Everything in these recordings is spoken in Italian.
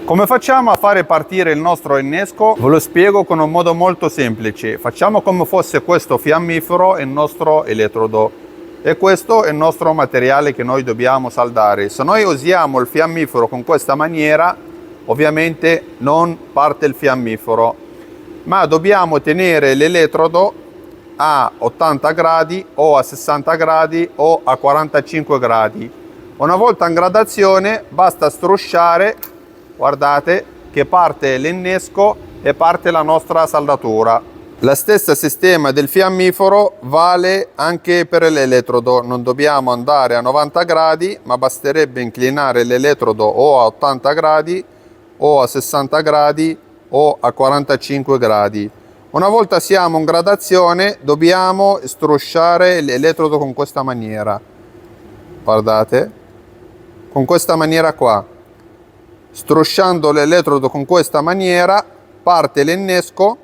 Come facciamo a fare partire il nostro innesco? Ve lo spiego con un modo molto semplice. Facciamo come fosse questo fiammifero il nostro elettrodo e questo è il nostro materiale che noi dobbiamo saldare. Se noi usiamo il fiammifero con questa maniera, ovviamente non parte il fiammifero, ma dobbiamo tenere l'elettrodo a 80 gradi o a 60 gradi o a 45 gradi. Una volta in gradazione basta strusciare. Guardate che parte l'innesco e parte la nostra saldatura. La stessa sistema del fiammifero vale anche per l'elettrodo. Non dobbiamo andare a 90 gradi, ma basterebbe inclinare l'elettrodo o a 80 gradi o a 60 gradi o a 45 gradi. Una volta siamo in gradazione dobbiamo strusciare l'elettrodo con questa maniera. Guardate, con questa maniera qua. Strusciando l'elettrodo con questa maniera parte l'innesco.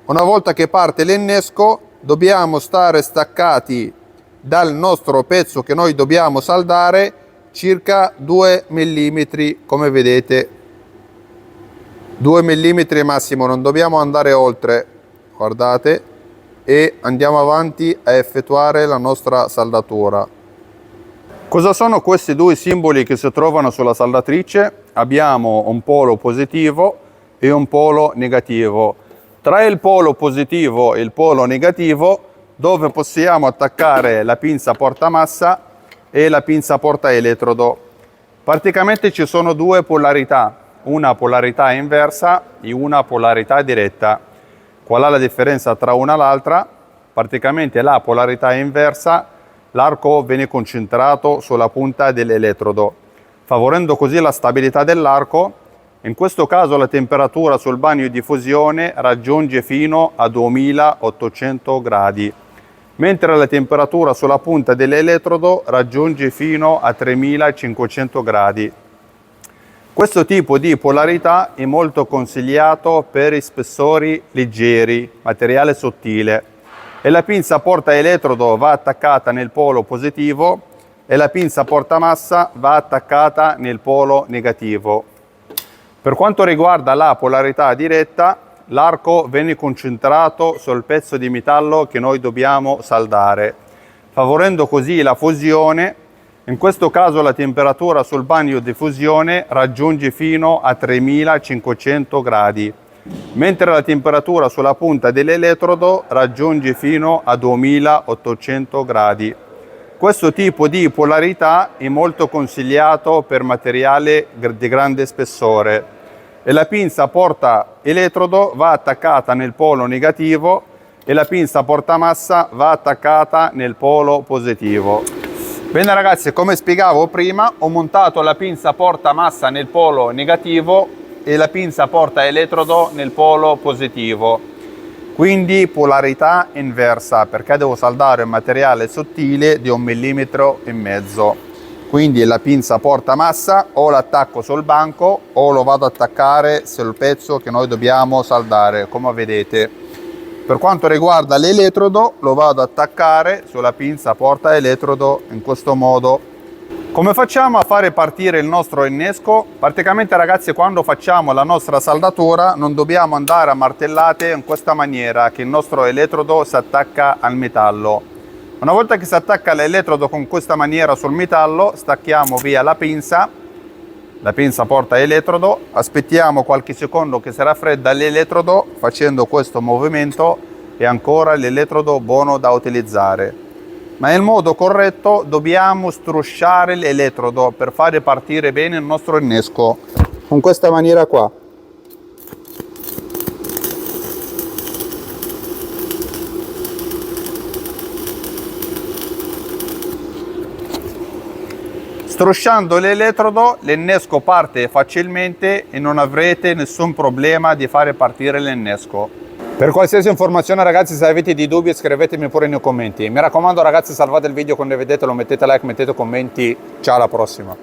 Una volta che parte l'innesco dobbiamo stare staccati dal nostro pezzo che noi dobbiamo saldare circa 2 mm, come vedete, 2 mm massimo, non dobbiamo andare oltre. Guardate, e andiamo avanti a effettuare la nostra saldatura. Cosa sono questi due simboli che si trovano sulla saldatrice? Abbiamo un polo positivo e un polo negativo. Tra il polo positivo e il polo negativo, dove possiamo attaccare la pinza portamassa e la pinza portaelettrodo. Praticamente ci sono due polarità, una polarità inversa e una polarità diretta. Qual è la differenza tra una e l'altra? Praticamente la polarità inversa, l'arco viene concentrato sulla punta dell'elettrodo, favorendo così la stabilità dell'arco. In questo caso la temperatura sul bagno di fusione raggiunge fino a 2800 gradi, mentre la temperatura sulla punta dell'elettrodo raggiunge fino a 3500 gradi. Questo tipo di polarità è molto consigliato per i spessori leggeri, materiale sottile. E la pinza portaelettrodo va attaccata nel polo positivo e la pinza portamassa va attaccata nel polo negativo. Per quanto riguarda la polarità diretta, l'arco viene concentrato sul pezzo di metallo che noi dobbiamo saldare, favorendo così la fusione. In questo caso la temperatura sul bagno di fusione raggiunge fino a 3500 gradi. Mentre la temperatura sulla punta dell'elettrodo raggiunge fino a 2800 gradi. Questo tipo di polarità è molto consigliato per materiale di grande spessore e la pinza portaelettrodo va attaccata nel polo negativo e la pinza portamassa va attaccata nel polo positivo. Bene ragazzi, come spiegavo prima, ho montato la pinza portamassa nel polo negativo e la pinza portaelettrodo nel polo positivo, quindi polarità inversa, perché devo saldare un materiale sottile di 1,5 mm. Quindi la pinza portamassa o l'attacco sul banco o lo vado ad attaccare sul pezzo che noi dobbiamo saldare, come vedete. Per quanto riguarda l'elettrodo lo vado ad attaccare sulla pinza portaelettrodo in questo modo. Come facciamo a fare partire il nostro innesco? Praticamente ragazzi, quando facciamo la nostra saldatura non dobbiamo andare a martellate in questa maniera, che il nostro elettrodo si attacca al metallo. Una volta che si attacca l'elettrodo con questa maniera sul metallo, stacchiamo via la pinza portaelettrodo, aspettiamo qualche secondo che si raffredda l'elettrodo facendo questo movimento e ancora l'elettrodo buono da utilizzare. Ma nel modo corretto dobbiamo strusciare l'elettrodo per fare partire bene il nostro innesco, con questa maniera qua. Strusciando l'elettrodo l'innesco parte facilmente e non avrete nessun problema di fare partire l'innesco. Per qualsiasi informazione ragazzi, se avete dei dubbi scrivetemi pure nei commenti. Mi raccomando ragazzi, salvate il video, condividetelo, mettete like, mettete commenti. Ciao, alla prossima.